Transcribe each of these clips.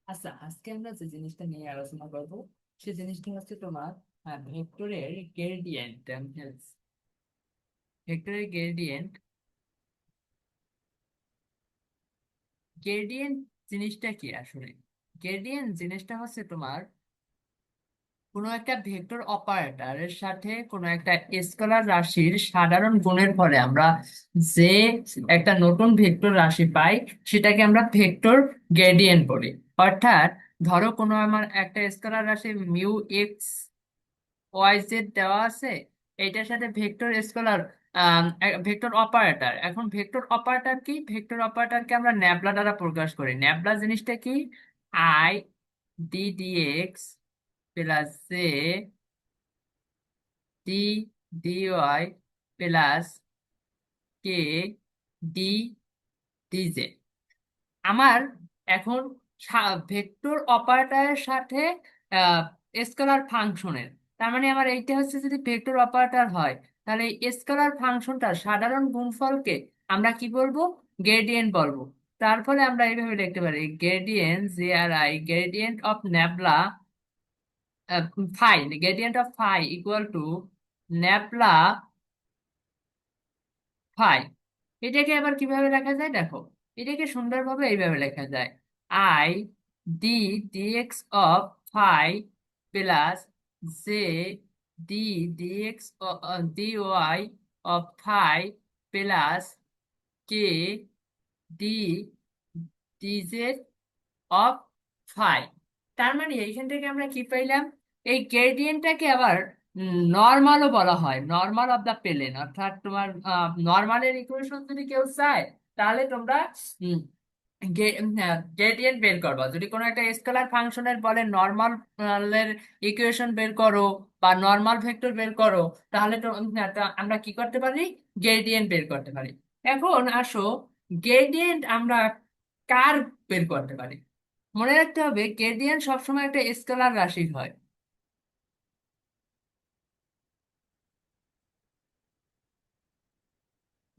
আচ্ছা, আজকে আমরা যে জিনিসটা নিয়ে আলোচনা করব সে জিনিসটা হচ্ছে তোমার ভেক্টরের গ্রেডিয়েন্ট। ভেক্টরের গ্রেডিয়েন্ট গ্রেডিয়েন্ট জিনিসটা কি আসলে? গ্রেডিয়েন্ট জিনিসটা হচ্ছে তোমার কোনো একটা ভেক্টর অপারেটরের সাথে কোনো একটা স্কেলার রাশির সাধারণ গুণের ফলে আমরা যে একটা নতুন ভেক্টর রাশি পাই সেটাকে আমরা ভেক্টর গ্রেডিয়েন্ট বলি। অর্থাৎ ধরো কোনো আমার একটা স্কেলার রাশি মিউ এক্স ওয়াই জেড দেওয়া আছে, এইটার সাথে ভেক্টর স্কেলার ভেক্টর অপারেটর। এখন ভেক্টর অপারেটর কি? ভেক্টর অপারেটরকে আমরা ন্যাবলা দ্বারা প্রকাশ করি। ন্যাবলা জিনিসটা কি? I d d x plus j d d y plus k d d z. আমার এখন ভেক্টর অপারেটরের সাথে স্কেলার ফাংশনের, তার মানে আমার এইটা হচ্ছে যদি ভেক্টর অপারেটর হয়, তাহলে এই স্কেলার ফাংশনটার সাধারণ গুণফলকে আমরা কি বলবো? গ্রেডিয়েন্ট বলবো। তার ফলে আমরা এইভাবে লিখতে পারি gradient g r i, gradient of nabla phi, gradient of phi equal to nabla phi. এটাকে আবার কিভাবে লেখা যায় দেখো, এটাকে সুন্দরভাবে এইভাবে লেখা যায় i d dx of phi plus j d d x d y of phi plus k d DZ of phi. তার মানে এইখান থেকে আমরা কি পাইলাম? এই গ্রেডিয়েন্টটাকে আবার নর্মালও বলা হয়, নর্মাল অফ দা প্লেন। অর্থাৎ তোমার নর্মালের ইকুয়েশন যদি কেউ চায়, তাহলে তোমরা গ্রেডিয়েন্ট বের করবা। যদি কোনো একটা স্কেলার ফাংশনের বলে নর্মালের ইকুয়েশন বের করো বা নর্মাল ভেক্টর বের করো, তাহলে তো আমরা কি করতে পারি? গ্রেডিয়েন্ট বের করতে পারি। এখন আসো, গ্রেডিয়েন্ট আমরা কার বের করতে পারি? মনে রাখতে হবে গ্রেডিয়েন্ট সবসময় একটা স্কেলার রাশি হয়।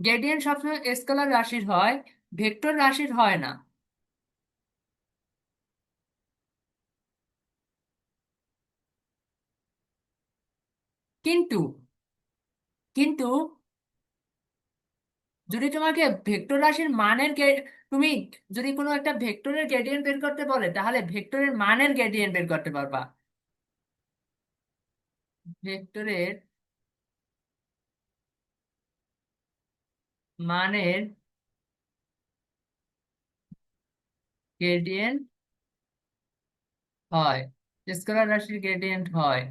গ্রেডিয়েন্ট সবসময় স্কেলার রাশির হয়, ভেক্টর রাশির হয় না। কিন্তু কিন্তু যদি তোমাকে ভেক্টর রাশির মানের তুমি যদি কোনো একটা ভেক্টরের গ্রেডিয়েন্ট বের করতে বলে, তাহলে ভেক্টরের মানের গ্রেডিয়েন্ট বের করতে পারবা। ভেক্টরের মানের গ্রেডিয়েন্ট হয়, স্কেলার রাশির গ্রেডিয়েন্ট হয়,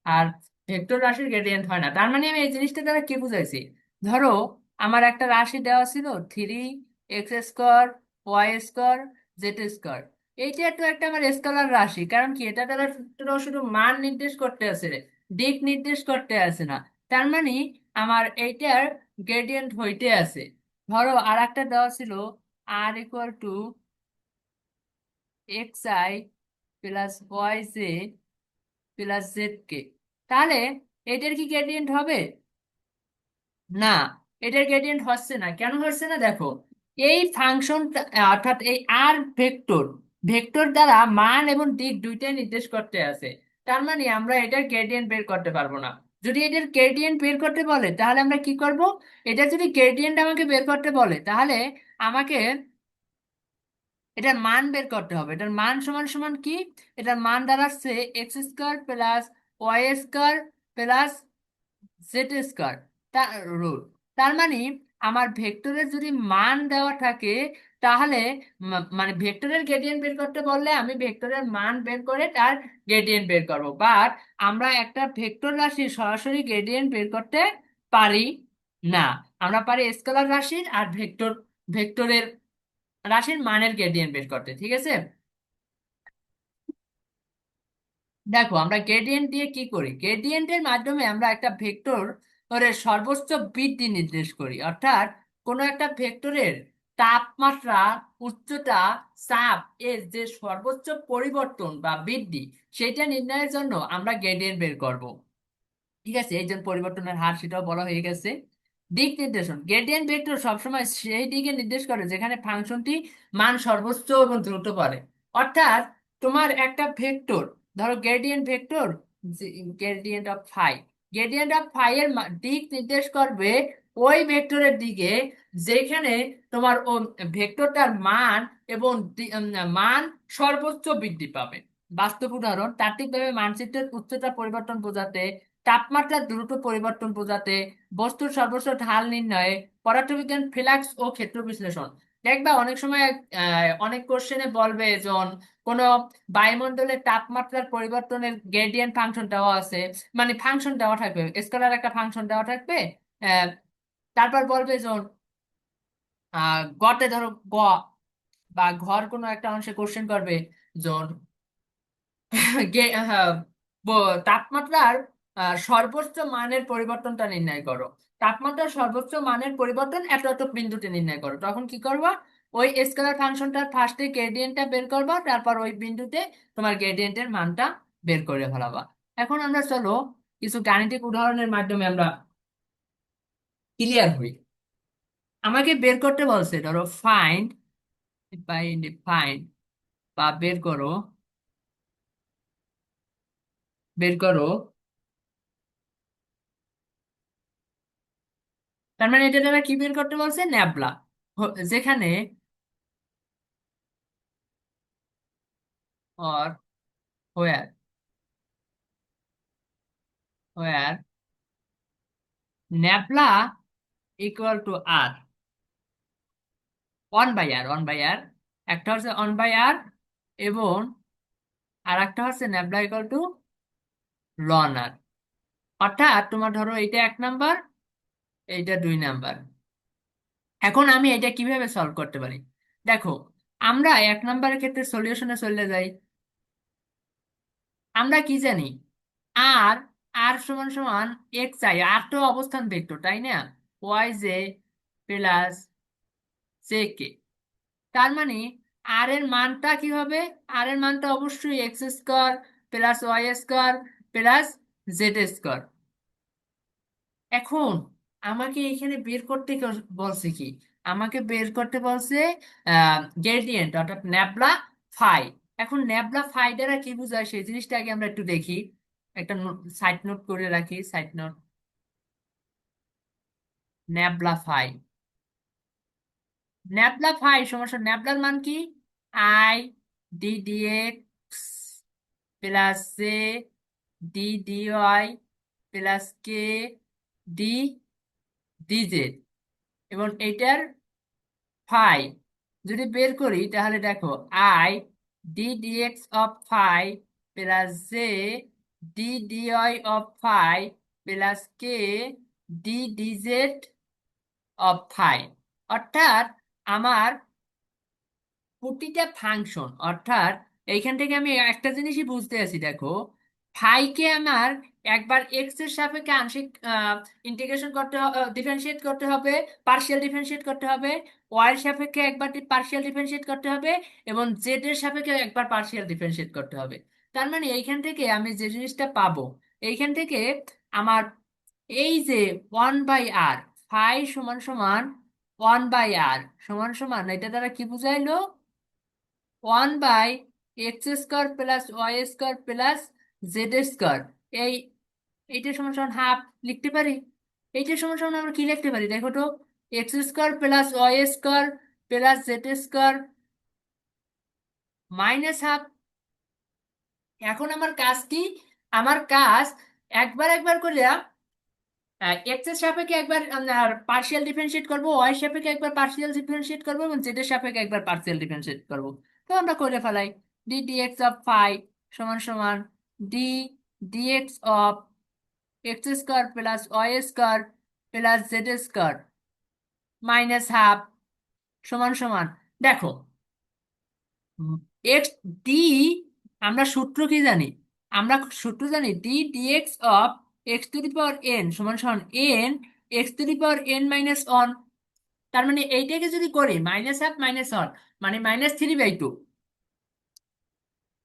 আর ভেক্টর রাশির গ্রেডিয়েন্ট হয় না। তার মানে আমি এই জিনিসটা দ্বারা কি বুঝাইছি? ধরো আমার একটা রাশি দেওয়া ছিল 3x² y²z²। এইটা তো একটা আমার স্কেলার রাশি, কারণ কি এটা দ্বারা শুধু শুধু মান নির্দেশ করতে আছে, দিক নির্দেশ করতে আছে না। তার মানে আমার এইটার গ্রেডিয়েন্ট হইতে আছে। ধরো আর একটা দেওয়া ছিল r=xi plus yj plus z তাহলে এটার কি গ্রেডিয়েন্ট হবে? না, এটার গ্রেডিয়েন্ট হচ্ছে না। কেন হচ্ছে না দেখো, এই ফাংশনটা অর্থাৎ এই আর ভেক্টর, ভেক্টর দ্বারা মান এবং দিক দুইটাই নির্দেশ করতে আছে। তার মানে আমরা এটার গ্রেডিয়েন্ট বের করতে পারবো না। যদি এটার গ্রেডিয়েন্ট বের করতে বলে তাহলে আমরা কি করব? এটা যদি গ্রেডিয়েন্ট আমাকে বের করতে বলে, তাহলে আমাকে এটার মান বের করতে হবে। এটার মান সমান সমান কি? এটার মান দাঁড়াচ্ছে x² plus y² plus z²। তার রুট। তার মানে আমার ভেক্টরের যদি মান দেওয়া থাকে, তাহলে মানে ভেক্টরের গ্রেডিয়েন্ট বের করতে বললে আমি ভেক্টরের মান বের করে তার গ্রেডিয়েন্ট বের করবো। বাট আমরা একটা ভেক্টর রাশির সরাসরি গ্রেডিয়েন্ট বের করতে পারি না। আমরা পারি স্কেলার রাশির আর ভেক্টরের রাশির মানের গ্রেডিয়েন্ট বের করতে। ঠিক আছে? দেখো আমরা গ্রেডিয়েন্ট দিয়ে কি করি? গ্রেডিয়েন্টের মাধ্যমে আমরা একটা ভেক্টর এর সর্বোচ্চ বৃদ্ধি নির্দেশ করি। অর্থাৎ কোনো একটা ভেক্টরের তাপমাত্রা, উচ্চতা, চাপ এর যে সর্বোচ্চ পরিবর্তন বা বৃদ্ধি, সেটা নির্ণয়ের জন্য আমরা গ্রেডিয়েন্ট বের করব। ঠিক আছে? এই যে পরিবর্তনের হার সেটাও বলা হয়ে গেছে। দিক নির্দেশন, গ্রেডিয়েন্ট ভেক্টর সবসময় সেই দিকে নির্দেশ করে যেখানে ফাংশনটি মান সর্বোচ্চ এবং দ্রুত করে। অর্থাৎ তোমার একটা ভেক্টর, ধরো gradient vector, gradient of phi, gradient of phi এর দিক নির্দেশ করবে ওই ভেক্টরের দিকে যেখানে তোমার ও ভেক্টরটার মান এবং মান সর্বোচ্চ বৃদ্ধি পাবে। বাস্তব উদাহরণ, তাত্ত্বিকভাবে মানচিত্রের উচ্চতা পরিবর্তন বোঝাতে, তাপমাত্রার দ্রুত পরিবর্তন বোঝাতে, বস্তুর সর্বোচ্চ ঢাল নির্ণয়ে, পদার্থবিজ্ঞান ফ্লাক্স ও ক্ষেত্র বিশ্লেষণ। দেখবা অনেক সময় অনেক কোশ্চেনে বলবে জন কোন বায়ুমণ্ডলের তাপমাত্রার পরিবর্তনের গ্রেডিয়েন্ট ফাংশন দেওয়া আছে, মানে ফাংশন দেওয়া থাকবে, স্কেলার একটা ফাংশন দেওয়া থাকবে। আহ, তারপর বলবে জন গতে ধরো গ বা ঘর কোনো একটা অংশে কোশ্চেন করবে জন তাপমাত্রার সর্বোচ্চ মানের পরিবর্তনটা নির্ণয় করো, তাপমাত্রার সর্বোচ্চ মানের পরিবর্তন এত এত বিন্দুতে নির্ণয় করো, তখন কি করবা? ওই স্কেলার ফাংশনটার ফার্স্টে গ্রেডিয়েন্টটা বের করবা, তারপর ওই বিন্দুতে তোমার গ্রেডিয়েন্টের মানটা বের করে ফেলাবা। এখন আমরা চলো কিছু গাণিতিক উদাহরণের মাধ্যমে আমরা ক্লিয়ার হই। আমাকে বের করতে বলছে, ধরো ফাইন্ড বাই ফাইন্ড বা বের করো, তার মানে এটা দ্বারা কি বের করতে বলছে? ন্যাবলা, যেখানে or where nabla equal to r, one by r, একটা হচ্ছে ওয়ান বাই আর, এবং আর একটা হচ্ছে nabla equal to ln r. অর্থাৎ তোমার ধরো এইটা 1 নাম্বার, এইটা 2 নাম্বার। এখন আমি এটা কিভাবে সলভ করতে পারি? দেখো, আমরা 1 নাম্বারের ক্ষেত্রে সলিউশনে চলে যাই। আমরা কি জানি? আর আর সমান সমান এক্স আই, আর তো অবস্থান ভেক্টর তাই না, y j plus j k. তার মানে আর এর মানটা কি হবে? আর এর মানটা অবশ্যই x square plus y square plus z square. এখন আমাকে এখানে বের করতে বলছে কি? আমাকে বের করতে বলছে গ্রেডিয়েন্ট অর্থাৎ ন্যাবলা ফাই। এখন ন্যাবলা ফাই দ্বারা কি বোঝায় সেই জিনিসটা আগে আমরা একটু দেখি। একটা সাইড নোট করে রাখি, side note. Nabla phi, nabla phi সমস্যা, ন্যাবলার মান কি? I d d x plus j d d y plus k d d z, এবং এটার ফাই যদি বের করি তাহলে দেখো i d d x of phi plus j d d y of phi plus k d DZ of phi. অর্থাৎ আমার প্রতিটা ফাংশন, অর্থাৎ এইখান থেকে আমি একটা জিনিসই বুঝতে আছি, দেখো ফাইকে আমার একবার এক্স এর সাপেক্ষে আংশিক ইন্টিগ্রেশন করতে হবে, ডিফারেন্সিয়েট করতে হবে, পার্শিয়াল ডিফারেন্সিয়েট করতে হবে, ওয়াই এর সাপেক্ষে একবার পার্শিয়াল ডিফারেন্সিয়েট করতে হবে, এবং জেড এর সাপেক্ষে একবার পার্শিয়াল ডিফারেন্সিয়েট করতে হবে। তার মানে এইখান থেকে আমি যে জিনিসটা পাবো, এইখান থেকে আমার এই যে ওয়ান বাই আর, ফাই সমান সমান ওয়ান বাই আর সমান সমান, এটা দ্বারা কি বুঝাইলো? 1/x² plus y square plus z square. এই এইটা সমান সমান হাফ লিখতে পারি। এইটা সমান সমান আমরা কি লিখতে পারি দেখো তো? x² plus y square plus z square minus half. এখন আমার কাজ কি? আমার কাজ একবার একবার করে এক্স এর সাপেক্ষে একবার পার্শিয়াল ডিফারেন্সিয়েট করবো, ওয়াই এর সাপেক্ষে একবার পার্শিয়াল ডিফারেন্সিয়েট করবো, এবং জেড এর সাপেক্ষে একবার পার্শিয়াল ডিফারেন্সিয়েট করবো। তো আমরা করে ফেলাই। D d x of phi সমান সমান d d x of x square plus y square plus z square minus half সমান সমান, দেখো এক্স ডি, আমরা সূত্র কি জানি? আমরা সূত্র জানি d dx of x to the power n সমান সমান n x to the power n minus one. তার মানে এইটাকে যদি করি মাইনাস হাফ মাইনাস ওয়ান, মানে -3/2,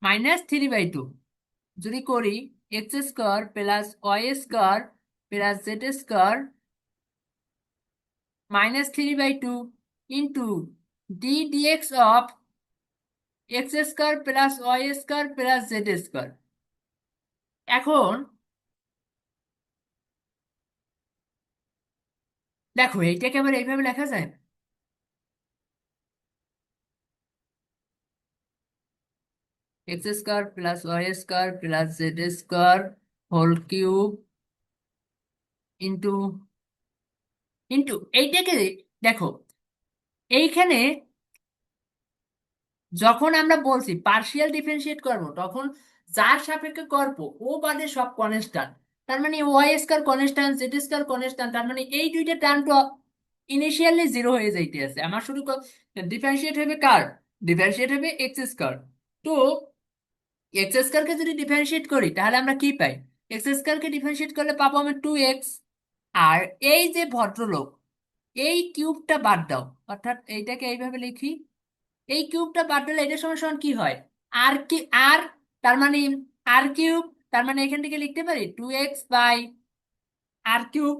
-3/2 যদি করি, x square plus y square plus z square -3/2 into d dx of x square plus y square plus z square. এখন দেখো এইটাকে আবার এইভাবে লেখা যায়, x square plus y square plus z square whole cube into into এইটাকে দেখো এইখানে যখন আমরা বলছি পার্শিয়াল ডিফারেন্সিয়েট করব তখন যার সাপেক্ষে করব ও বাদে সব কনস্ট্যান্ট, তার মানে y square constant z square constant, তার মানে এই দুইটা টার্ম তো ইনিশিয়ালি জিরো হয়ে যাইতে আছে। আমার শুধু ডিফারেন্সিয়েট হবে কার, ডিফারেন্সিয়েট হবে এক্স স্কয়ার। তো এক্স স্কয়ারকে যদি ডিফারেন্সিয়েট করি তাহলে আমরা কি পাই, এক্স স্কয়ারকে ডিফারেন্সিয়েট করলে পাবো আমি 2x। আর এই যে ভদ্রলোক এই কিউবটা বাদ দাও, অর্থাৎ এইটাকে এইভাবে লিখি, এই কিউবটা বাদ দিলে এটা সমান সমান কি হয়, আর কি আর, তার মানে আর কিউব, তার মানে এখান থেকে লিখতে পারি 2x/r কিউব।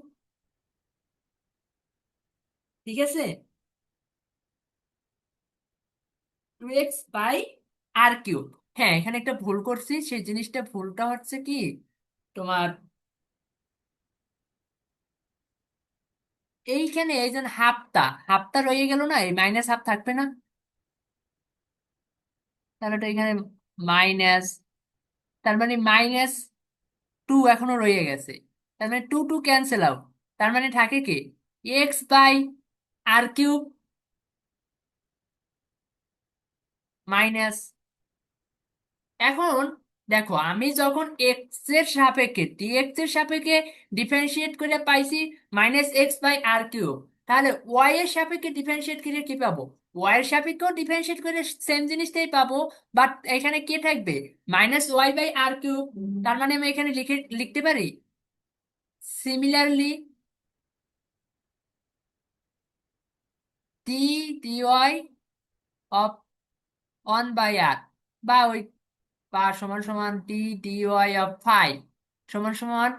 ঠিক আছে, 2x/r কিউব। হ্যাঁ এখানে একটা ভুল করছি, সেই জিনিসটা ভুলটা হচ্ছে কি তোমার এইখানে এই যে হাফটা হাফটা রয়ে গেল না, এই মাইনাস হাফ থাকবে না, তাহলে তো এখানে মাইনাস, তার মানে -2 এখনো রয়ে গেছে, তার মানে 2 ক্যান্সেল আউট, তার মানে থাকে কি x/r কিউব মাইনাস। এখন দেখো আমি যখন এক্স এর সাপেক্ষে ডিএক্স এর সাপেক্ষে ডিফারেন্সিয়েট করে পাইছি -x/r কিউব, তাহলে ওয়াই এর সাপেক্ষে ডিফারেন্সিয়েট করে কি পাবো, ওয়াই এর সাপেক্ষেও ডিফারেন্সিয়েট করে সেম জিনিসটাই পাবো, বাট এখানে কি থাকবে -y/r কিউব। তার মানে আমি এখানে লিখতে পারি similarly d dy of 1/r, বা ওই বা সমান সমান টি dy/5 সমান সমান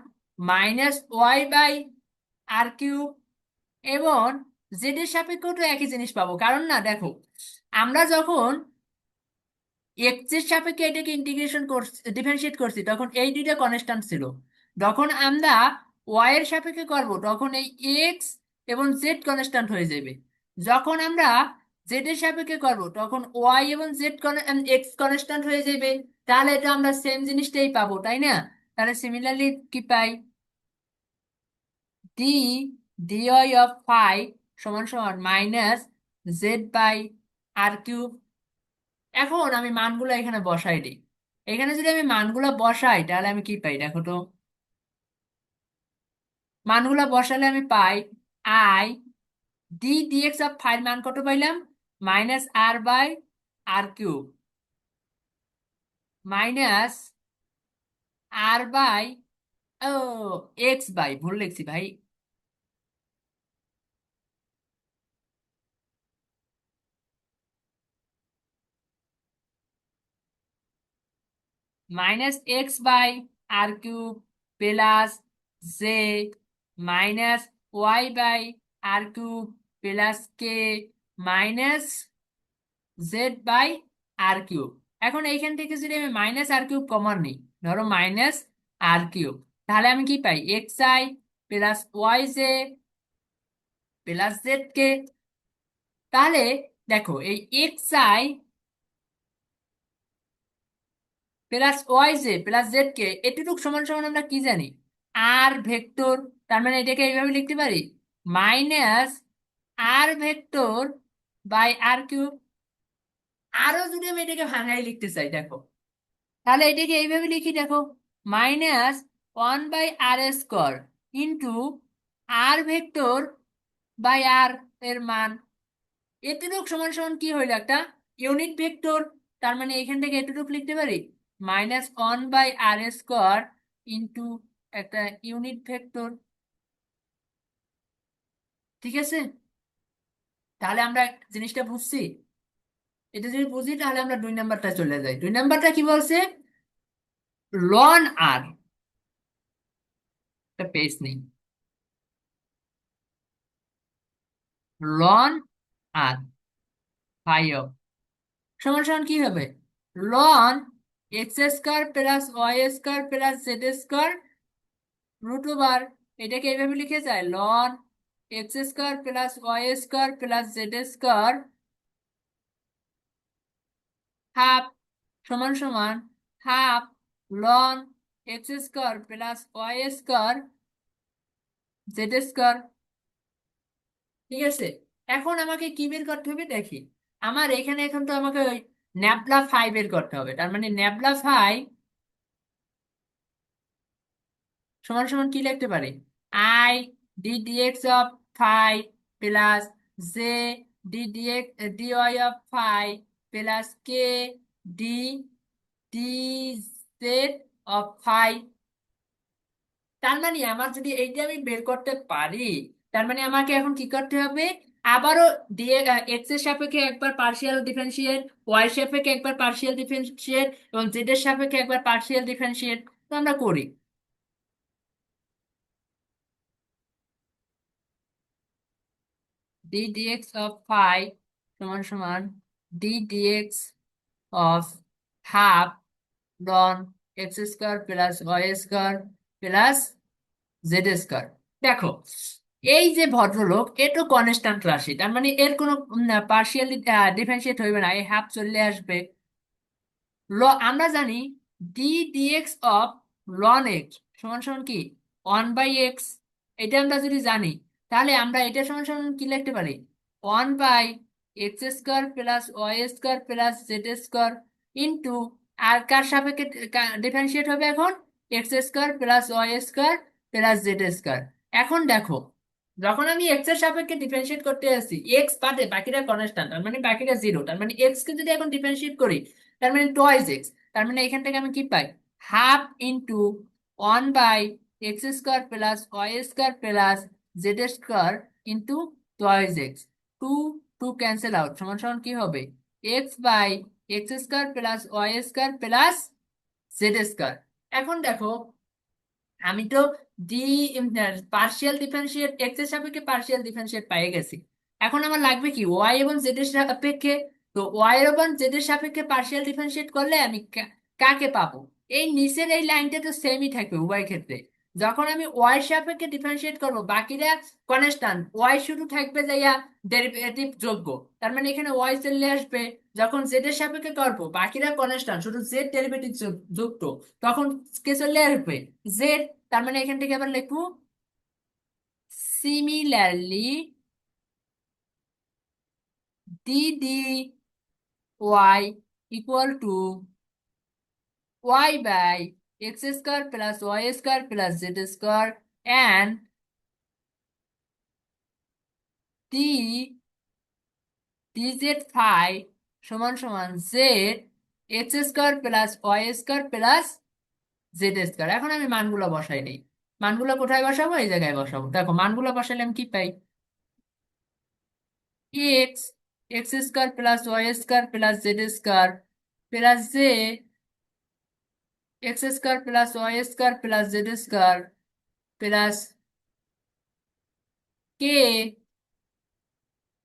-y/r কিউব। এবং জেড এর সাপেক্ষেও তো একই জিনিস পাবো, কারণ না দেখো আমরা যখন এক্স এর সাপেক্ষে এটাকে ইন্টিগ্রেশন করছি ডিফারেন্সিয়েট করছি তখন এই দুইটা কনস্ট্যান্ট ছিল, যখন আমরা ওয়াই এর সাপেক্ষে করব তখন এই এক্স এবং জেড কনস্ট্যান্ট হয়ে যাবে, যখন আমরা জেড এর সাপেক্ষে করব তখন ওয়াই এবং জেড এক্স কনস্ট্যান্ট হয়ে যাবে, তাহলে এটা আমরা সেম জিনিসটাই পাবো তাই না। তাহলে সিমিলারলি কি পাই, ডি dy/5 সমান সমান -z/r কিউব। এখন আমি মানগুলো এখানে বসাই দিই, এখানে যদি আমি মানগুলো বসাই তাহলে আমি কি পাই দেখো তো, মানগুলো বসালে আমি পাই আই d dx/5 মান কত পাইলাম, -r/r কিউব মাইনাস r/ ও x/, ভুল লিখছি ভাই, -x/r cube plus j -y/r cube plus k minus z/r cube. এখন এইখান থেকে যদি আমি -r কিউব কমন নিই, ধরো -r কিউব, তাহলে আমি কি পাই xi plus y j plus z k. তাহলে দেখো এই xi plus y j plus z k এটুকু সমান সমান আমরা কি জানি, আর ভেক্টর, তার মানে এটাকে এইভাবে লিখতে পারি -r ভেক্টর/r কিউব। আরো যদি আমি এটাকে ভাঙাই লিখতে চাই দেখো, তাহলে এটাকে এইভাবে লিখি দেখো -1/r² ইন্টু r ভেক্টর/r এর মান, এতটুক সমান সমান কি হইলো একটা ইউনিট ভেক্টর, তার মানে এখান থেকে এতটুকু লিখতে পারি -1/r² ইন্টু একটা ইউনিট ভেক্টর। ঠিক আছে, তাহলে আমরা জিনিসটা বুঝছি, এটা যদি বুঝি তাহলে আমরা 2 নাম্বারটা চলে যাই। 2 নাম্বারটা কি বলছে, লন আর, একটা পেজ নেই, লন আর ফাই সমান সমান কি হবে? Ln x square plus y square plus z square root over, এটাকে এইভাবে লিখে যায় ln x square plus y square plus z square half সমান সমান half ln x square plus y square z square. ঠিক আছে, এখন আমাকে কি বের করতে হবে দেখি। আমার এখানে এখন তো আমাকে ওই ন্যাবলা ফাই বের করতে হবে, তার মানে ন্যাবলা ফাই সমান সমান কি লিখতে পারি? I d dx of phi plus j d d x d y of phi plus k d d z of phi. তার মানে আমার যদি এইটা আমি বের করতে পারি, তার মানে আমাকে এখন কি করতে হবে? আবারও দিয়ে এক্স এর সাপেক্ষে একবার পার্শিয়াল ডিফারেন্সিয়েট, ওয়াই সাপেক্ষে একবার পার্শিয়াল ডিফারেন্সিয়েট এবং জেড এর সাপেক্ষে একবার পার্শিয়াল ডিফারেন্সিয়েট। তো আমরা করি ডি ডিএক্স অফ ফাই সমান সমান d dx of half ln x square plus y square plus z square. দেখো, এই যে ভদ্রলোক এ তো কনস্ট্যান্ট রাশি, তার মানে এর কোনো পার্শিয়ালি ডিফারেন্সিয়েট হইবে না, এই হাফ চলে আসবে। আমরা জানি d dx of ln x সমান সমান কি 1/x। এটা আমরা যদি জানি, তাহলে আমরা এটা সমান সমান কি লিখতে পারি? 1/x square plus y square plus z square into, আর কার সাপেক্ষে ডিফারেন্সিয়েট হবে এখন? X square plus y square plus z square. এখন দেখো, যখন আমি এক্স এর সাপেক্ষে ডিফারেন্সিয়েট করতে আসছি, এক্স বাদে বাকিটা কনস্ট্যান্ট, তার মানে বাকিটা জিরো, তার মানে এক্স কে যদি এখন ডিফারেন্সিয়েট করি, তার মানে টয়েস এক্স। তার মানে এখান থেকে আমি কি পাই? Half into 1/x square plus y square plus z square into twice x. Two two cancel out সমান সমান কি হবে? x/x square plus y square plus z square. এখন দেখো, আমি তো ডি পার্শিয়াল ডিফারেন্সিয়েট এক্স এর সাপেক্ষে পার্শিয়াল ডিফারেন্সিয়েট পেয়ে গেছি। এখন আমার লাগবে কি ওয়াই এবং জেড এর সাপেক্ষে। তো ওয়াই এবং জেড এর সাপেক্ষে পার্শিয়াল ডিফারেন্সিয়েট করলে আমি কাকে পাবো? এই নিচের এই লাইনটা তো সেমই থাকবে উভয় ক্ষেত্রে। যখন আমি ওয়াই সাপেক্ষে ডিফারেন্সিয়েট করব, বাকিরা কনস্ট্যান্ট, ওয়াই শুধু থাকবে যাইয়া ডেরিভেটিভ যোগ্য, তার মানে এখানে ওয়াই চলে আসবে। যখন জেড এর সাপেক্ষে করবো, বাকিরা কনস্ট্যান্ট, শুধু জেড ডেরিভেটিভ যুক্ত, তখন কে চলে আসবে? জেড। তার মানে এখান থেকে আবার লিখবো similarly d d y equal to y by x square plus y square plus z square and d d z phi সমান সমান z x square plus y square plus z square. এখন আমি মানগুলো বসাই নিই। মানগুলো কোথায় বসাবো? এই জায়গায় বসাবো। দেখো, মানগুলো বসালে আমি কি পাই? X x square plus y square plus z square plus j x square plus y square plus z square plus k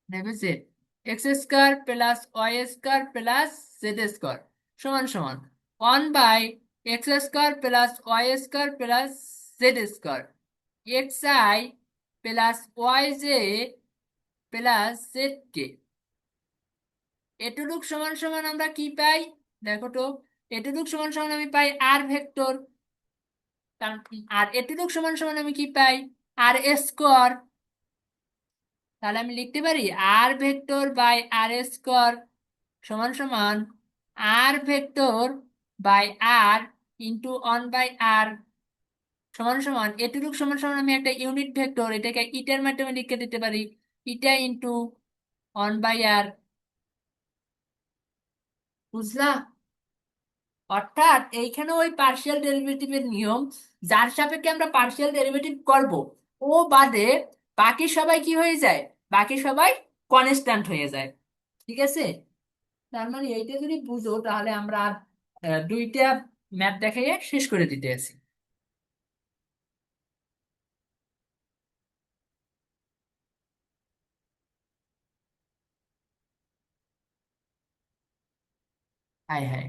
নেবে z x square plus y square plus z square সমান সমান 1/x square plus y square plus z square x i plus y j plus z k. এটুক সমান সমান আমরা কি পাই? দেখো তো, এটুক সমান সমান আমি পাই আর ভেক্টর। আর এটুক সমান সমান আমি কি পাই? আর স্কোয়ার। তাহলে আমি লিখতে পারি r vector by r square সমান সমান r vector by r into 1/r সমান সমান এটুকু সমান সমান আমি একটা ইউনিট ভেক্টর, এটাকে ইটার মাধ্যমে লিখে দিতে পারি ইটা ইন্টু 1/r। বুঝলা? অর্থাৎ এইখানে ওই পার্শিয়াল ডেরিভেটিভের নিয়ম, যার সাপেক্ষে আমরা পার্শিয়াল ডেরিভেটিভ করব, ও বাদে বাকি সবাই কি হয়ে যায়? বাকি সবাই কনস্ট্যান্ট হয়ে যায়। ঠিক আছে, তার মানে এইটা যদি বুঝো, তাহলে আমরা আর দুইটা ম্যাথ দেখাইয়ে শেষ করে দিতে আছি। High high.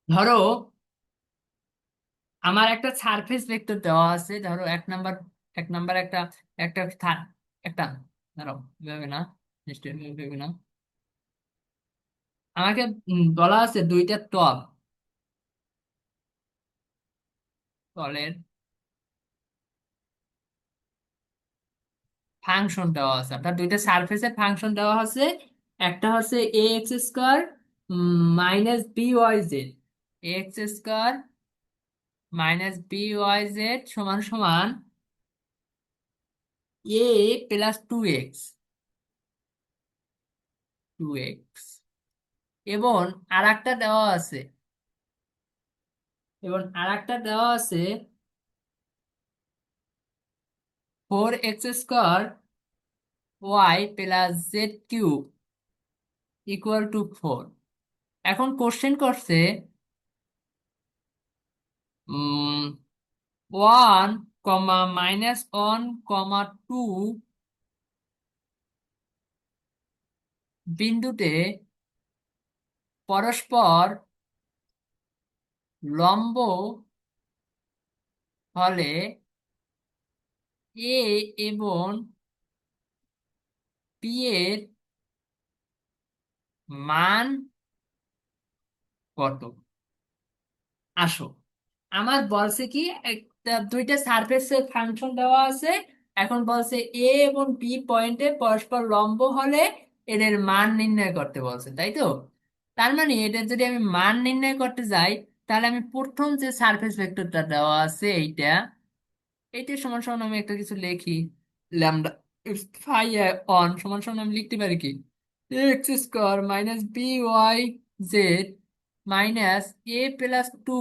ধরো আমার একটা সারফেস ভেক্টর দেওয়া আছে, ধরো এক নাম্বার একটা একটা একটা, ধরো এভাবে না, নিশ্চয়ই এভাবে না। আমাকে বলা আছে দুইটা তলের ফাংশন দেওয়া আছে, অর্থাৎ দুইটা সারফেসের ফাংশন দেওয়া আছে। একটা হচ্ছে a x square minus b y z, x square minus b y z সমান সমান এ প্লাস টু এক্স, এবং আর একটা দেওয়া আছে, four x square y plus z cube equal to 4। এখন কোশ্চেন করছে 1, -1, 2 বিন্দুতে পরস্পর লম্ব হলে এ এবং পি এর মান কত? আসো, আমার বলছে কি, একটা দুইটা সারফেসের ফাংশন দেওয়া আছে। এখন বলছে এ এবং বি পয়েন্টে পরস্পর লম্ব হলে এদের মান নির্ণয় করতে বলছে, তাই তো? তার মানে এদের যদি আমি মান নির্ণয় করতে যাই, তাহলে আমি প্রথম যে সারফেস ভেক্টরটা দেওয়া আছে এইটা, এইটা সমান সমান আমি একটা কিছু লিখি, ল্যামডা ফাই অন সমান সমান আমি লিখতে পারি কি, x square minus b y z minus a plus two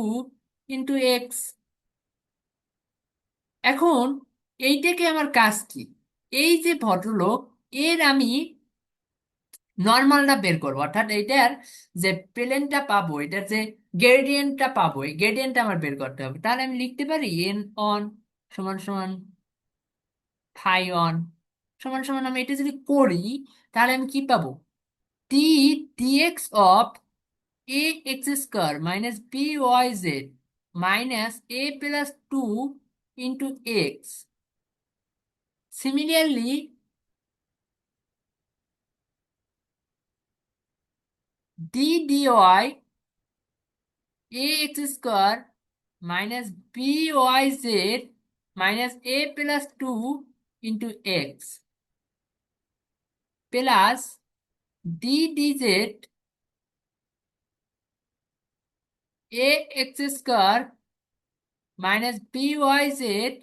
into x. এখন এইটাকে আমার কাজ কি, এই যে ভদ্রলোক, এর আমি নর্মালটা বের করবো, অর্থাৎ এইটার যে প্লেনটা পাবো, এটার যে গ্রেডিয়েন্টটা পাবো, এই গ্রেডিয়েন্টটা আমার বের করতে হবে। তাহলে আমি লিখতে পারি এন অন সমান সমান ফাই অন সমান সমান, আমি এটা যদি করি তাহলে আমি কি পাবো, d dx of a x square minus b y z minus a plus two into x. Similarly d dy a x square minus b y z minus a plus two into x plus d dz a x square minus b y z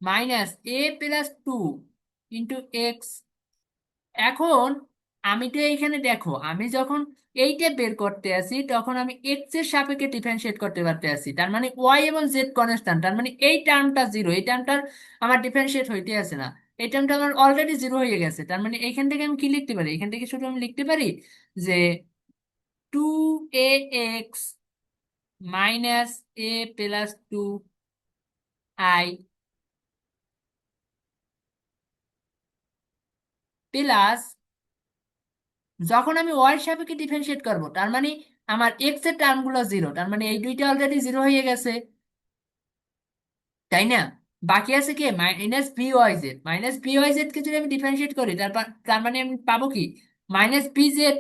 minus a plus two into x. এখন আমি তো এইখানে দেখো, আমি যখন এইটা বের করতে আসি তখন আমি এক্স এর সাপেক্ষে ডিফারেন্সিয়েট করতে পারতে আসি, তার মানে ওয়াই এবং জেড কনস্ট্যান্ট, তার মানে এই টার্মটা জিরো, এই টার্মটার আমার ডিফারেন্সিয়েট হইতে আসে না, এই টার্মটা আমার অলরেডি জিরো হয়ে গেছে। তার মানে এইখান থেকে আমি কি লিখতে পারি, এখান থেকে শুধু আমি লিখতে পারি যে 2ax minus a plus two i plus, যখন আমি ওয়াই এর সাপেক্ষে ডিফারেন্সিয়েট করব তার মানে আমার এক্স এর টার্ম গুলো জিরো, তার মানে এই দুইটা অলরেডি জিরো হয়ে গেছে, তাই না? বাকি আছে কি মাইনাস বি ওয়াই জেড কে যদি আমি ডিফারেন্সিয়েট করি, তার মানে আমি পাবো কি, -bz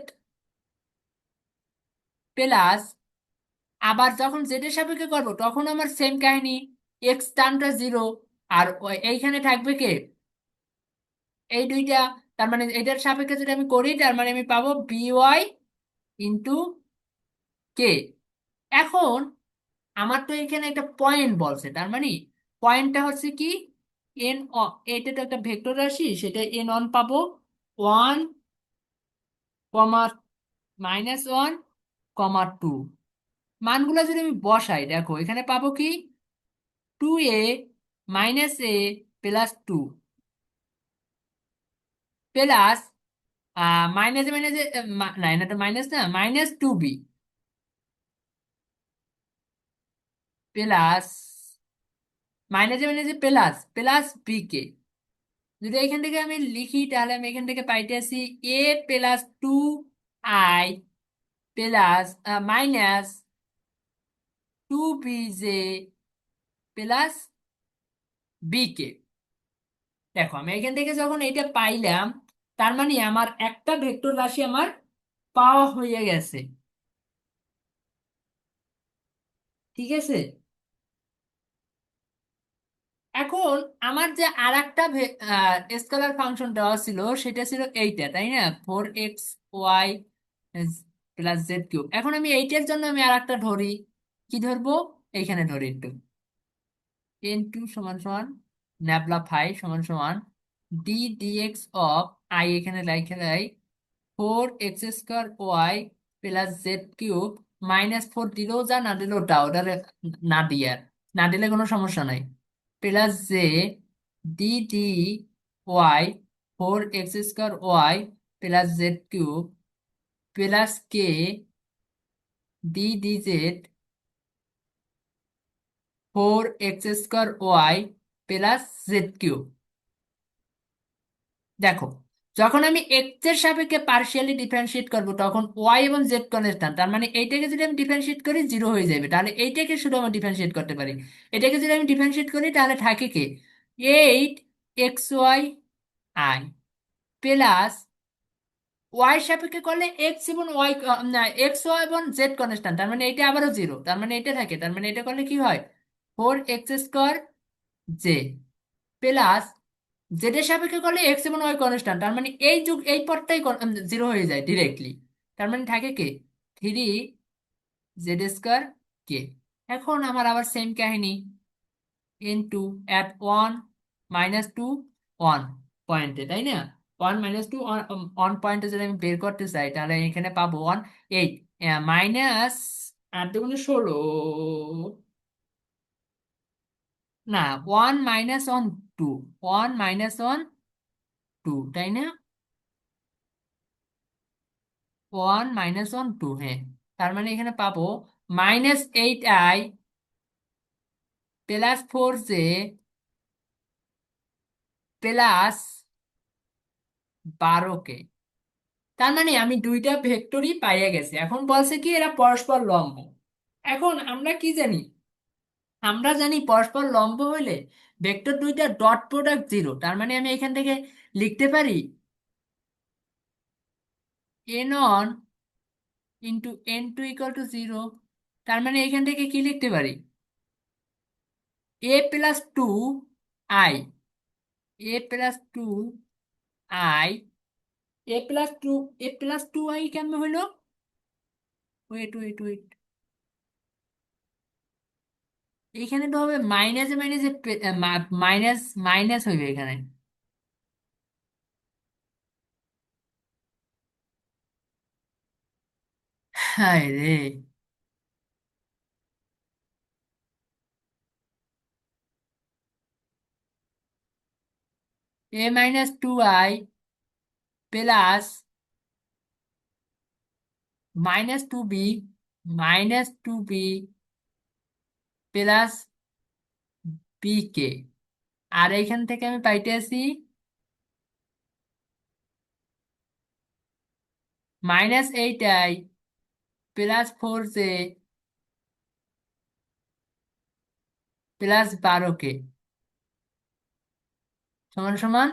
প্লাস, আবার যখন জেড এর সাপেক্ষে করবো তখন আমার সেম কাহিনী, এক্স টার্মটা জিরো, আর এইখানে থাকবে কে, এই দুইটা, তার মানে এটার সাপেক্ষে যদি আমি করি তার মানে আমি পাবো by ইন্টু কে। এখন আমার তো এখানে একটা পয়েন্ট বলছে, তার মানে পয়েন্টটা হচ্ছে কি, এন, এটা তো একটা ভেক্টর রাশি, সেটা n1 পাবো, 1, -1, 2 মানগুলো যদি আমি বসাই, দেখো এখানে পাবো কি, 2a-a+2 প্লাস মাইনাসে মাইনাসে, না এটা মাইনাস না, -2b প্লাস মাইনাসে মাইনাসে প্লাস প্লাস বি কে। যদি এখান থেকে আমি লিখি তাহলে আমি এখান থেকে পাইতে আসি a+2i plus -2bj plus b কে। দেখো আমি এখান থেকে যখন এটা পাইলাম, তার মানে আমার একটা ভেক্টর রাশি আমার পাওয়া হয়ে গেছে। ঠিক আছে, এখন আমার যে আর একটা স্কেলার ফাংশন দেওয়া ছিল, সেটা ছিল এইটা, তাই না, 4xy+z3। এখন আমি এইটার জন্য আমি আর একটা ধরি, কি ধরবো, এইখানে ধরি একটু, n2 সমান সমান ন্যাবলা ফাই সমান সমান d dx অফ এখানে লিখে দেয় 4x² y+z3 -4 দিলেও যা, না দিলেও তা, ওটা না দিয়ে না দিলে কোনো সমস্যা নাই, plus j d dy 4x² y+z3 plus k d dz 4x² y+z3। দেখো, যখন আমি এক্স এর সাপেক্ষে পার্শিয়ালি ডিফারেন্সিয়েট করব, তখন ওয়াই এবং জেড কনস্ট্যান্ট, তার মানে এইটাকে যদি আমি ডিফারেন্সিয়েট করি 0 হয়ে যাবে, তাহলে এইটাকে শুধু আমি ডিফারেন্সিয়েট করতে পারি। এটাকে যদি আমি ডিফারেন্সিয়েট করি তাহলে থাকে কে, 8xy প্লাস ওয়াই সাপেক্ষে করলে এক্স এবং ওয়াই, না এক্স ওয়াই এবং জেড কনস্ট্যান্ট, তার মানে এটা আবারও 0, তার মানে এটা থাকে, তার মানে এটা করলে কি হয়, 4x² জে প্লাস জেড এর সাপেক্ষে করলে এক্স এবং ওয়াই কনস্ট্যান্ট, তার মানে এই যুগ এই পদটাই 0 হয়ে যায় ডিরেক্টলি। তার মানে থাকে কে, 3z² কে। এখন আমার আবার সেম কাহিনী, n2 at 1 - 2 1 পয়েন্টে, তাই না, 1 - 2 অন পয়েন্টে যদি আমি বের করতে চাই তাহলে এখানে পাবো 1 8 মাইনাস 8 × 16, না 1 - 1 2, 1 - 1 2, তাই না, 1 - 1 2, হ্যাঁ। তার মানে এখানে পাবো -8i +4j প্লাস 12কে। তার মানে আমি দুইটা ভেক্টরই পাইয়া গেছি। এখন বলছে কি এরা পরস্পর লম্ব। এখন আমরা কি জানি, আমরা জানি পরস্পর লম্ব হইলে ভেক্টর দুইটা ডট প্রোডাক্ট 0, তার মানে আমি এখান থেকে লিখতে পারি n1 × n2 = 0। তার মানে এখান থেকে কি লিখতে পারি, a+2i, a+2i, a+2i কেমন হইলো, ওয়েট ওয়েট ওয়েট, এখানে তো হবে মাইনাসে মাইনাসে, মাইনাস মাইনাস হইবে এখানে, হায় রে, a-2i plus -2b -2b plus b k. আর এখান থেকে আমি পাইতে আছি -8i +4j +12কে সমান সমান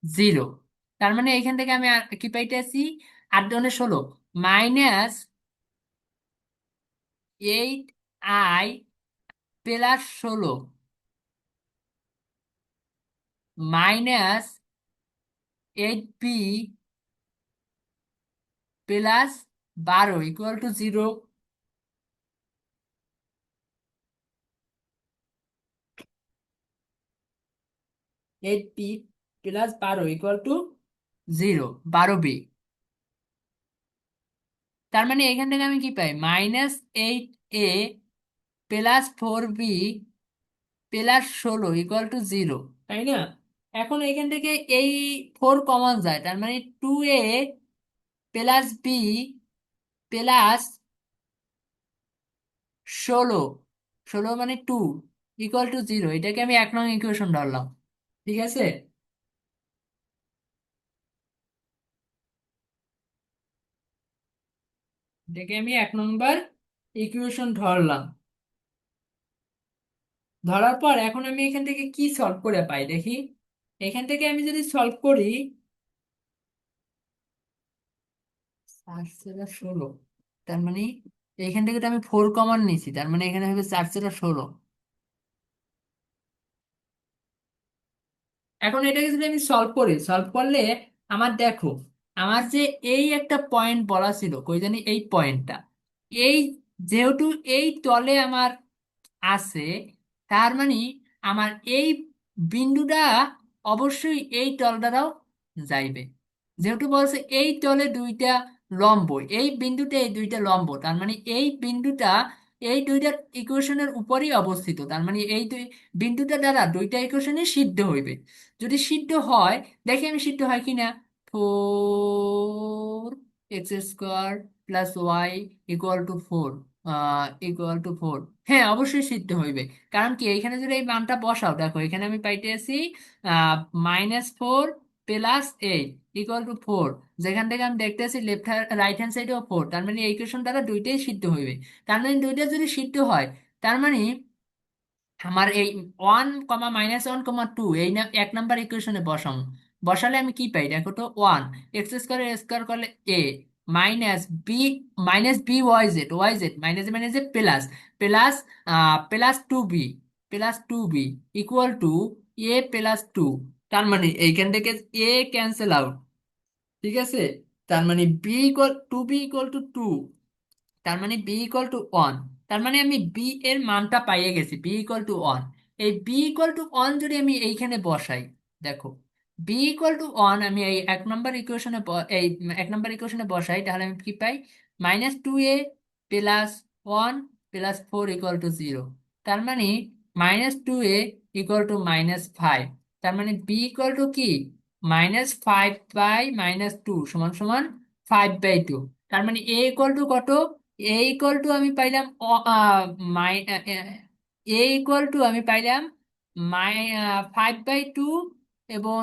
0। তার মানে এখান থেকে আমি কি পাইতে আছি, 8 × 16 -8i +16 -8b +12 = 0। 8b plus 12 equal to 0, 12b। তার মানে এখান থেকে আমি কি পাই, -8a plus 4b plus 16 equal to 0, তাই না? এখন এখান থেকে এই 4 কমন যায়, তার মানে 2a প্লাস বি প্লাস 16, 16 মানে 2 ইকুয়াল টু 0, এটাকে আমি 1 নং ইকুয়েশন ধরলাম। ঠিক আছে, এটাকে আমি 1 নম্বর ইকুয়েশন ধরলাম। ধরার পর এখন আমি এখান থেকে কি সলভ করে পাই দেখি। এখান থেকে আমি যদি সলভ করি, 4 × 16, তার মানে এখান থেকে তো আমি 4 কমন নিয়েছি, তার মানে এখানে হবে 4 × 16। এখন এটাকে যদি আমি সলভ করি, সলভ করলে আমার দেখো, আমার যে এই একটা পয়েন্ট বলা ছিল, কই জানি এই পয়েন্টটা, এই যেহেতু এই তলে আমার আছে, তার মানে আমার এই বিন্দুটা অবশ্যই এই তল দ্বারাও যাইবে। যেহেতু বলছে এই তলে দুইটা লম্ব, এই বিন্দুতে এই দুইটা লম্ব, তার মানে এই বিন্দুটা এই দুইটা ইকুয়েশনের উপরই অবস্থিত, তার মানে এই দুই বিন্দুটা দ্বারা দুইটা ইকুয়েশনই সিদ্ধ হইবে। যদি সিদ্ধ হয়, দেখি আমি সিদ্ধ হয় কিনা। 4x² plus y equal to 4, equal to 4। হ্যাঁ, অবশ্যই সিদ্ধ হইবে। কারণ কি, এইখানে যদি এই মানটা বসাও, দেখো এখানে আমি পাইতেছি -4 প্লাস 8 ইকুয়াল টু 4। যেখান থেকে আমি দেখতেছি লেফট রাইট হ্যান্ড সাইডেও 4, তার মানে এই ইকুয়েশন দ্বারা দুইটাই সিদ্ধ হইবে। তার মানে দুইটা যদি সিদ্ধ হয়, তার মানে আমার এই 1, -1, 2 এই 1 নম্বর ইকুয়েশনে বসাম। বসালে আমি কি পাই দেখো তো, 1 x² করলে a b -b y z minus minus plus plus +2b +2b equal to a+2। তার মানে এইখান থেকে a ক্যান্সেল আউট। ঠিক আছে, তার মানে b ইকুয়াল টু 2, তার মানে b=1। তার মানে আমি বি এর মানটা পাইয়ে গেছি, b=1। এই b=1 যদি আমি এইখানে বসাই, দেখো b=1 আমি এই 1 নম্বর ইকুয়েশনে বসাই, তাহলে আমি কি পাই, -2a প্লাস 1 প্লাস 4 = 0। তার মানে -2a =-5। তার মানে b= কি, -5/-2 সমান সমান 5/2। তার মানে a= কত, আমি পাইলাম আমি পাইলাম 5/2, এবং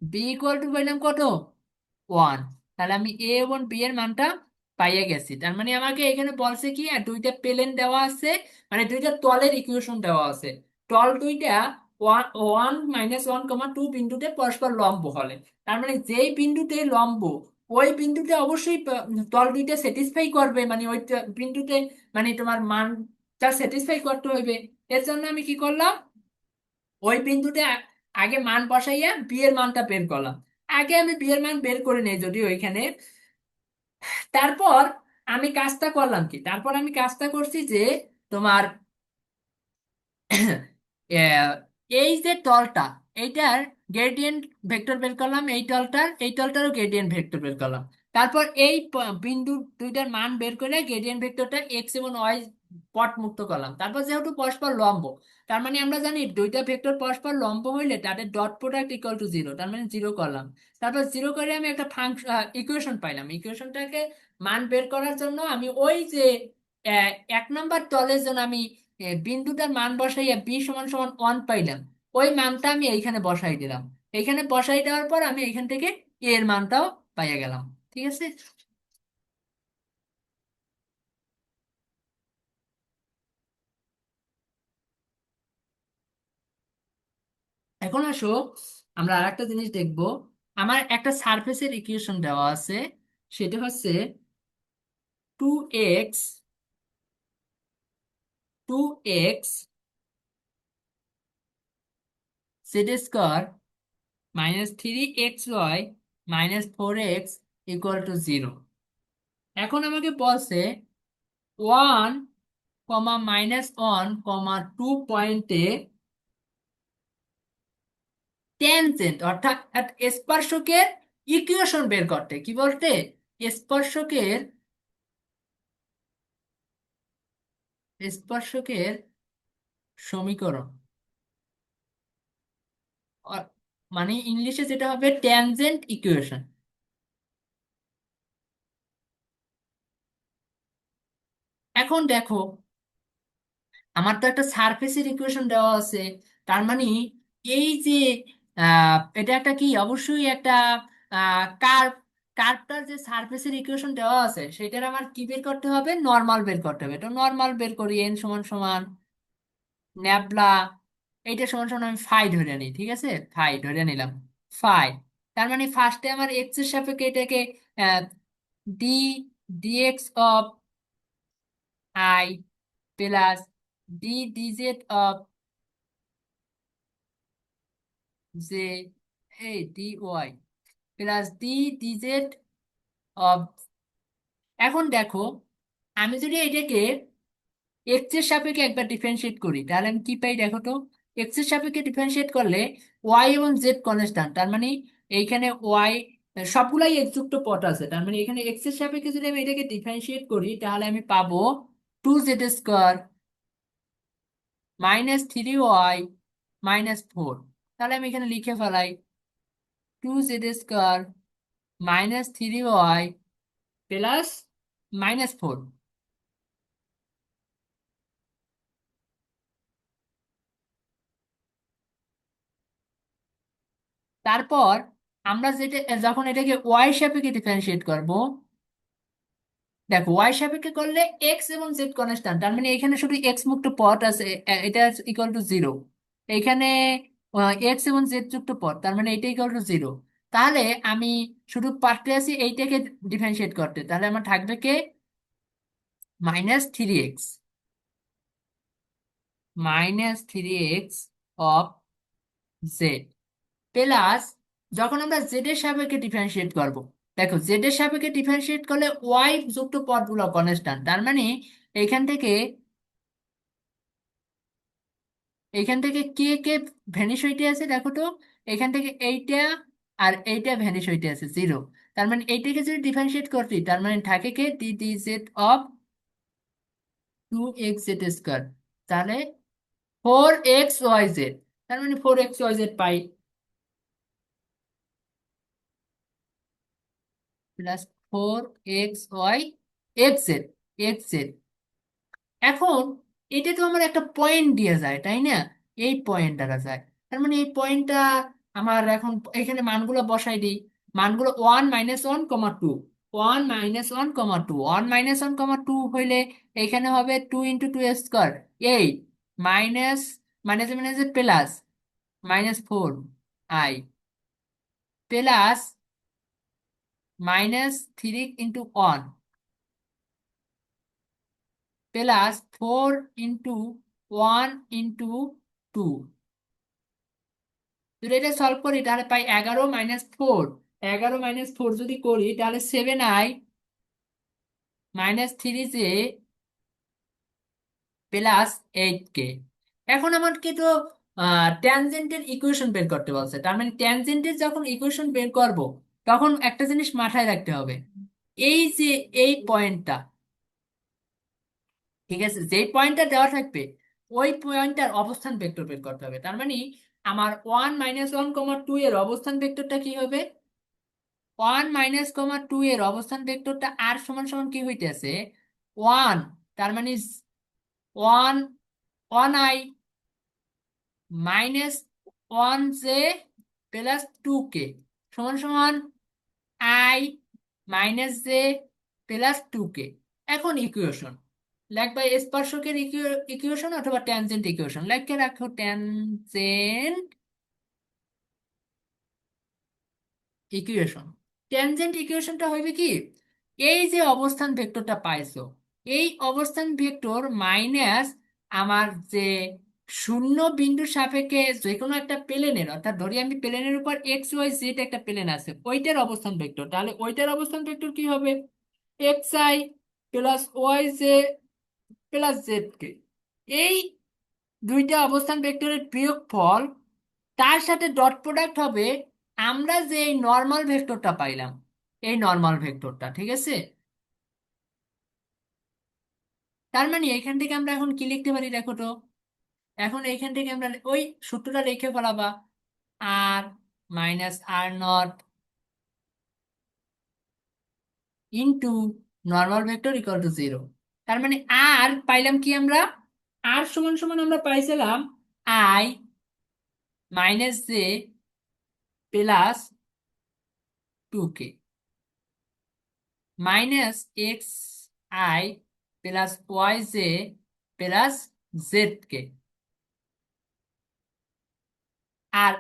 b= পাইলাম কত, 1। তাহলে আমি এ এবং বি এর মানটা পাইয়ে গেছি। তার মানে আমাকে এখানে বলছে কি, আর দুইটা প্লেন দেওয়া আছে, মানে দুইটা তলের ইকুয়েশন দেওয়া আছে। তল দুইটা 1, 1 - 1, 2 বিন্দুতে পরস্পর লম্ব হলে, তার মানে যেই বিন্দুতে লম্ব, ওই বিন্দুতে অবশ্যই তল দুইটা স্যাটিসফাই করবে, মানে ওই বিন্দুতে মানে তোমার মানটা স্যাটিসফাই করতে হইবে। এর জন্য আমি কি করলাম, ওই বিন্দুতে আগে মান বসাইয়া বি এর মানটা বের করলাম। আগে আমি বি এর মান বের করে নেই যদি ওইখানে। তারপর আমি কাজটা করলাম কি, তারপর আমি কাজটা করছি যে তোমার আহ, এই যে তলটা, এইটার গ্রেডিয়েন্ট ভেক্টর বের করলাম, এই তলটারও গ্রেডিয়েন্ট ভেক্টর বের করলাম। তারপর এই বিন্দু দুইটার মান বের করে গ্রেডিয়েন্ট ভেক্টরটা এক্স এবং ওয়াই পথ মুক্ত করলাম। তারপর যেহেতু পরস্পর লম্ব, তার মানে আমরা জানি দুইটা ভেক্টর পরস্পর লম্ব হইলে তাদের ডট প্রোডাক্ট = 0, তার মানে 0 করলাম। তারপর 0 করে আমি একটা ফাংশন ইকুয়েশন পাইলাম। ইকুয়েশনটাকে মান বের করার জন্য আমি ওই যে 1 নম্বর তলের জন্য আমি বিন্দুটার মান বসাইয়া b=1 পাইলাম, ওই মানটা আমি এইখানে বসাই দিলাম। এইখানে বসাই দেওয়ার পর আমি এইখান থেকে a এর মানটাও পাইয়া গেলাম। ঠিক আছে, এখন আসো আমরা আরেকটা জিনিস দেখবো। আমার একটা সারফেসের ইকুয়েশন দেওয়া আছে, সেটা হচ্ছে 2x 2x z² -3xy -4x = 0। এখন আমাকে বলছে 1, -1, 2 পয়েন্টে ট্যানজেন্ট অর্থাৎ স্পর্শকের ইকুয়েশন বের করতে, কি বলতে, স্পর্শকের স্পর্শকের সমীকরণ। অ- মানে ইংলিশে যেটা হবে ট্যানজেন্ট ইকুয়েশন। এখন দেখো, আমার তো একটা সারফেসের ইকুয়েশন দেওয়া আছে, তার মানে এই যে এটা একটা কি, অবশ্যই একটা কার্ভ, কার্ভটার যে সারফেসের ইকুয়েশন দেওয়া আছে সেটার আমার কি বের করতে হবে, নর্মাল বের করতে হবে। তো নর্মাল বের করি, এন সমান সমান ন্যাবলা, এইটা সমান সমান আমি ফাই ধরে নিই, ঠিক আছে, ফাই ধরে নিলাম, ফাই। তার মানে ফার্স্টে আমার এক্স এর সাপেক্ষে এটাকে d dx of i plus d DZ of j, এই d y plus d DZ of. এখন দেখো, আমি যদি এটাকে এক্স এর সাপেক্ষে একবার ডিফারেন্সিয়েট করি তাহলে আমি কি পাই দেখো তো। এক্স এর সাপেক্ষে ডিফারেন্সিয়েট করলে ওয়াই এবং জেড কনস্ট্যান্ট, তার মানে এইখানে ওয়াই সবগুলাই এক্স যুক্ত পদ আছে, তার মানে এখানে এক্স এর সাপেক্ষে যদি আমি এটাকে ডিফারেন্সিয়েট করি তাহলে আমি পাবো 2z² -3y -4। তাহলে আমি এখানে লিখে ফেলাই 2z² -3y +-4। তারপর আমরা যেটা যখন এটাকে ওয়াই সাপেক্ষে ডিফারেন্সিয়েট করব, দেখো ওয়াই সাপেক্ষে করলে এক্স এবং জেড কনস্ট্যান্ট, তার মানে এখানে শুধু এক্স মুক্ত পদ আছে, এটা ইকুয়াল টু 0। এখানে এক্স এবং জেড যুক্ত পদ, তার মানে এটা ইকুয়াল টু 0। তাহলে আমি শুধু পারতে আছি এইটাকে ডিফারেন্সিয়েট করতে, তাহলে আমার থাকবে কে, -3x, -3x of Z plus, যখন আমরা জেড এর সাপেক্ষে ডিফারেন্সিয়েট করব, দেখো জেড এর সাপেক্ষে ডিফারেন্সিয়েট করলে ওয়াই যুক্ত পদগুলো কনস্ট্যান্ট, তার মানে এখান থেকে কে কে ভ্যানিশ হইতে আছে দেখো তো, এখান থেকে এইটা আর এইটা ভ্যানিশ হইতে আছে 0। তার মানে এইটাকে যদি ডিফারেন্সিয়েট করতি তার মানে থাকে কে d d z of 2x z², তাহলে 4x y z, তার মানে 4x y z পাই, plus 4x y x z। এখন এটা তো আমার একটা পয়েন্ট দিয়ে যায় তাই না, এই পয়েন্ট দ্বারা যায়, তার মানে এই পয়েন্টটা আমার এখন এখানে মানগুলো বসাই দিই। মানগুলো 1 - 1, 2, 1 - 1, 2, 1 - 1, 2 হইলে এখানে হবে 2 × 2 স্কোয়ার, 8, মাইনাস মাইনাসে মাইনাসে প্লাস -4 i প্লাস -3 × 1 প্লাস 4 × 1 × 2। যদি এটা সলভ করি তাহলে পাই 11 - 4, 11 - 4 যদি করি তাহলে 7i - 3j +8k। এখন আমাকে তো ট্যানজেন্টের ইকুয়েশন বের করতে বলছে, তার মানে ট্যানজেন্টের যখন ইকুয়েশন বের করব তখন একটা জিনিস মাথায় রাখতে হবে, এই যে এই পয়েন্টটা, ঠিক আছে, যেই পয়েন্টটা দেওয়া থাকবে ওই পয়েন্টটার অবস্থান ভেক্টর বের করতে হবে। তার মানে আমার 1 - 1, 2 এর অবস্থান ভেক্টরটা কি হবে, 1 - 2 এর অবস্থান ভেক্টরটা আর সমান সমান কি হইতেছে, 1, তার মানে 1 -1i - 1j +2k সমান সমান i - j +2k। এখন ইকুয়েশন লেখবা, স্পর্শকের ইকুয়েশন অথবা ট্যানজেন্ট ইকুয়েশন লেখকে রাখো, ট্যানজেন্ট ইকুয়েশন। ট্যানজেন্ট ইকুয়েশনটা হইবে কি, এই যে অবস্থান ভেক্টরটা পাইছো, এই অবস্থান ভেক্টর মাইনাস আমার যে শূন্য বিন্দুর সাপেক্ষে যে কোনো একটা প্লেনের, অর্থাৎ ধরি আমি প্লেনের উপর XY Z একটা প্লেন আছে, ওইটার অবস্থান ভেক্টর, তাহলে ওইটার অবস্থান ভেক্টর কি হবে, xi + yj + z কে। এই দুইটা অবস্থান ভেক্টরের বিয়োগফল তার সাথে ডট প্রোডাক্ট হবে আমরা যে এই নর্মাল ভেক্টরটা পাইলাম, এই নর্মাল ভেক্টরটা, ঠিক আছে? তার মানে এখান থেকে আমরা এখন কি লিখতে পারি দেখো তো। এখন এইখান থেকে আমরা ওই সূত্রটা লিখে ফেলাবা, r minus r naught into normal vector equal to zero. তার মানে আর পাইলাম কি আমরা, আর সমান সমান আমরা পাইছিলাম i minus j plus 2k minus x i plus y j plus z k. আর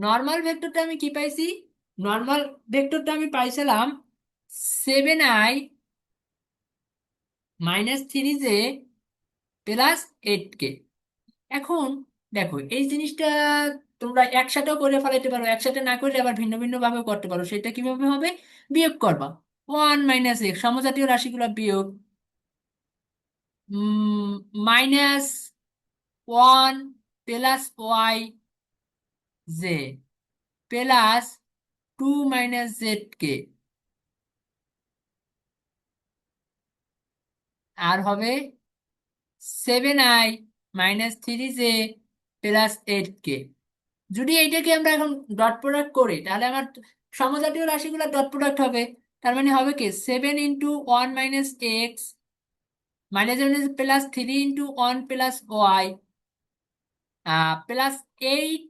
নর্মাল ভেক্টরটা আমি কি পাইছি, নর্মাল ভেক্টরটা আমি পাইছিলাম 7i minus 3j plus 8k। এখন দেখো এই জিনিসটা তোমরা একসাথেও করে ফেলাইতে পারো, একসাথে না করলে আবার ভিন্ন ভিন্ন ভাবে করতে পারো। সেটা কিভাবে হবে, বিয়োগ করবা। 1 - x সমজাতীয় রাশিগুলো বিয়োগ, minus 1 plus y j plus 2 - z কে, আর হবে 7i - 3j প্লাস 8k। যদি এইটাকে আমরা এখন ডট প্রোডাক্ট করি তাহলে আমার সমজাতীয় রাশিগুলো ডট প্রোডাক্ট হবে। তার মানে হবে কি 7 × 1 - x minus plus 3 × 1 + y plus 8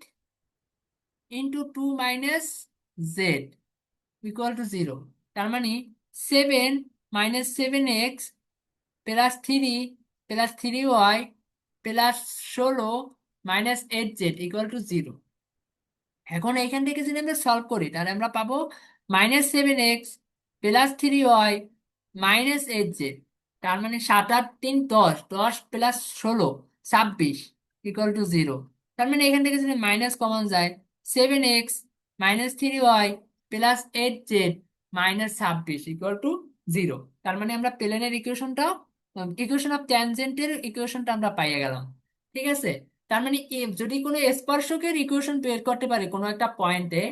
× 2 - z equal to zero. তার মানে 7 - 7x +3 + 3y +16 - 8z equal to zero. এখন এইখান থেকে যদি আমরা সলভ করি তাহলে আমরা পাবো -7x +3y -8z। তার মানে 7 × 8 = 10, 10 + 16 = 26 ইকুয়াল টু জিরো। তার মানে এখান থেকে যদি মাইনাস কমন যায়, 7x -3y +8z -26 equal to zero. তার মানে আমরা প্লেনের ইকুয়েশনটাও, ইকুয়েশন অফ ট্যানজেন্টের ইকুয়েশনটা আমরা পাইয়ে গেলাম। ঠিক আছে? তার মানে যদি কোনো স্পর্শকের ইকুয়েশন বের করতে পারি কোনো একটা পয়েন্টে,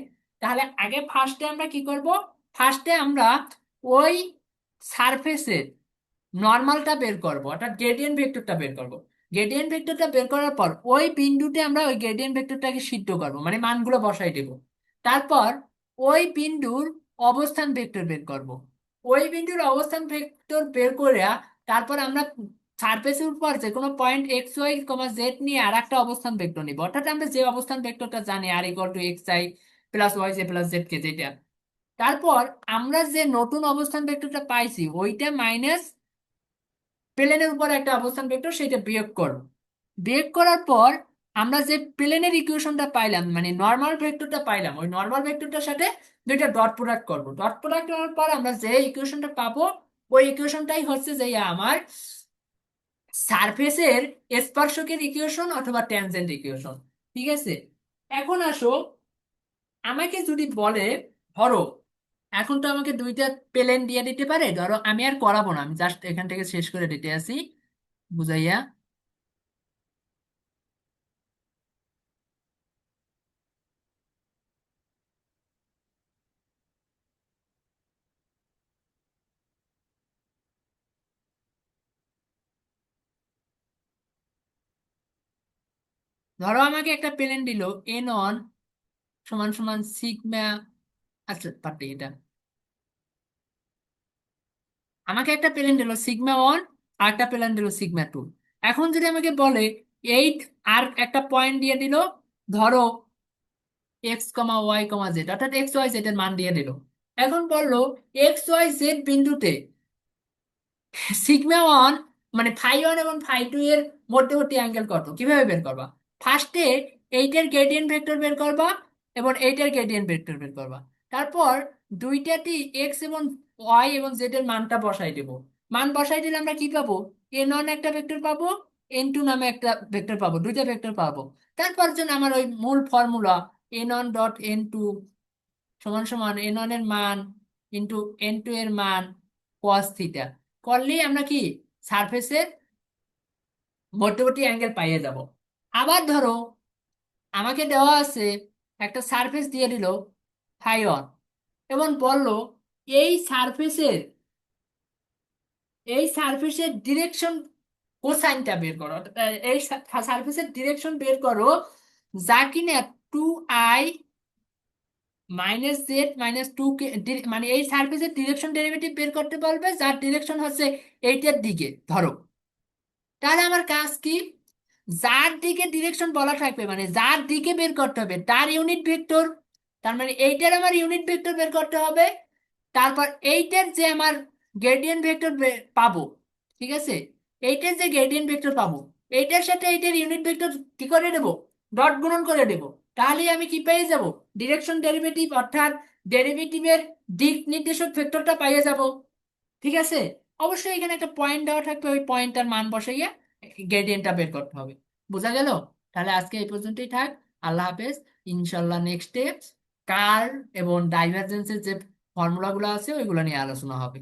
তাহলে আগে ফার্স্টে আমরা কি করব, ফার্স্টে আমরা ওই সারফেসের নর্মালটা বের করব, অর্থাৎ গ্রেডিয়েন্ট ভেক্টরটা বের করব। গ্রেডিয়েন্ট ভেক্টরটা বের করার পর ওই বিন্দুতে আমরা ওই গ্রেডিয়েন্ট ভেক্টরটাকে সিদ্ধ করব, মানে মানগুলো বসাই দেব। তারপর ওই বিন্দুর অবস্থান ভেক্টর বের করব। ওই বিন্দুর অবস্থান ভেক্টর বের করে তারপর আমরা সারফেসের উপর যে কোনো point x y comma Z নিয়ে আর একটা অবস্থান ভেক্টর নিব, অর্থাৎ আমরা যে অবস্থান ভেক্টরটা জানি r equal to x i plus y j plus z k, যেটা। তারপর আমরা যে নতুন অবস্থান ভেক্টরটা পাইছি ওইটা মাইনাস প্লেনের উপর একটা অবস্থান ভেক্টর, সেটা বিয়োগ করব। বিয়োগ করার পর আমরা যে প্লেনের ইকুয়েশনটা পাইলাম, মানে নর্মাল ভেক্টরটা পাইলাম, ওই নর্মাল ভেক্টরটার সাথে দুইটা ডট প্রোডাক্ট করব। ডট প্রোডাক্ট করার পর আমরা যে ইকুয়েশনটা পাবো ওই ইকুয়েশনটাই হচ্ছে যে আমার সারফেসের স্পর্শকের ইকুয়েশন অথবা ট্যানজেন্ট ইকুয়েশন। ঠিক আছে? এখন আসো, আমাকে যদি বলে, ধরো এখন তো আমাকে দুইটা প্লেন দিয়ে দিতে পারে, ধরো আমি আর করাবো না, আমি জাস্ট এখান থেকে শেষ করে দিতে আসি বুঝাইয়া। ধরো আমাকে একটা প্লেন দিল n1 সমান সমান সিগমা, আচ্ছা পারতে এটা, আমাকে একটা প্লেন দিল সিগমা 1 আর একটা প্লেন দিল সিগমা 2। এখন যদি আমাকে বলে 8 আর একটা পয়েন্ট দিয়ে দিল, ধরো x, y, z, অর্থাৎ x, y, z এর মান দিয়ে দিল। এখন বললো x, y, z বিন্দুতে সিগমা 1 মানে ফাই 1 এবং ফাই 2 এর মধ্যবর্তী অ্যাঙ্গেল কত, কিভাবে বের করবা? ফার্স্টে এইটার গ্রেডিয়েন্ট ভেক্টর বের করবা এবং এইটার গ্রেডিয়েন্ট ভেক্টর বের করবা। তারপর দুইটাতেই এক্স এবং ওয়াই এবং জেড এর মানটা বসাই দেব। মান বসাই দিলে আমরা কি পাবো, n1 একটা ভেক্টর পাবো, n2 নামে একটা ভেক্টর পাবো, দুইটা ভেক্টর পাবো। তারপর জন্য আমার ওই মূল ফর্মুলা n1 × n2 সমান সমান n1 এর মান ইন্টু n2 এর মান cos থিটা করলেই আমরা কি সারফেসের মধ্যবর্তী অ্যাঙ্গেল পাইয়ে যাব। আবার ধরো আমাকে দেওয়া আছে একটা সারফেস দিয়ে দিল ফাই ওয়ান, এবং বলল এই সারফেসের এই সারফেসের ডিরেকশন কোসাইনটা বের করো। এই সারফেসের ডিরেকশন বের করো যা কিনা 2i minus z minus two k মানে এই সারফেসের ডিরেকশন ডেরিভেটিভ বের করতে বলবে যার ডিরেকশন হচ্ছে এইটার দিকে ধরো। তাহলে আমার কাজ কি, যার দিকে ডিরেকশন বলা থাকবে মানে যার দিকে বের করতে হবে তার ইউনিট ভেক্টর, তার মানে এইটার আমার ইউনিট ভেক্টর বের করতে হবে। তারপর এইটার যে আমার গ্রেডিয়েন্ট ভেক্টর পাবো, ঠিক আছে, এইটার যে গ্রেডিয়েন্ট ভেক্টর পাবো এইটার সাথে এইটার ইউনিট ভেক্টর কি করে দেবো, ডট গুণন করে দেবো। তাহলেই আমি কি পেয়ে যাব, ডিরেকশন ডেরিভেটিভ অর্থাৎ ডেরিভেটিভের দিক নির্দেশক ভেক্টরটা পাইয়ে যাব। ঠিক আছে, অবশ্যই এখানে একটা পয়েন্ট দেওয়া থাকবে, ওই পয়েন্টটার মান বসাইয়া গ্রেডিয়েন্টটা বের করতে হবে। বোঝা গেল? তাহলে আজকে এই পর্যন্তই থাক। আল্লাহ হাফেজ। ইনশাল্লাহ নেক্সট ডে কার্ল এবং ডাইভারজেন্সের যে ফর্মুলাগুলো আছে ওইগুলো নিয়ে আলোচনা হবে।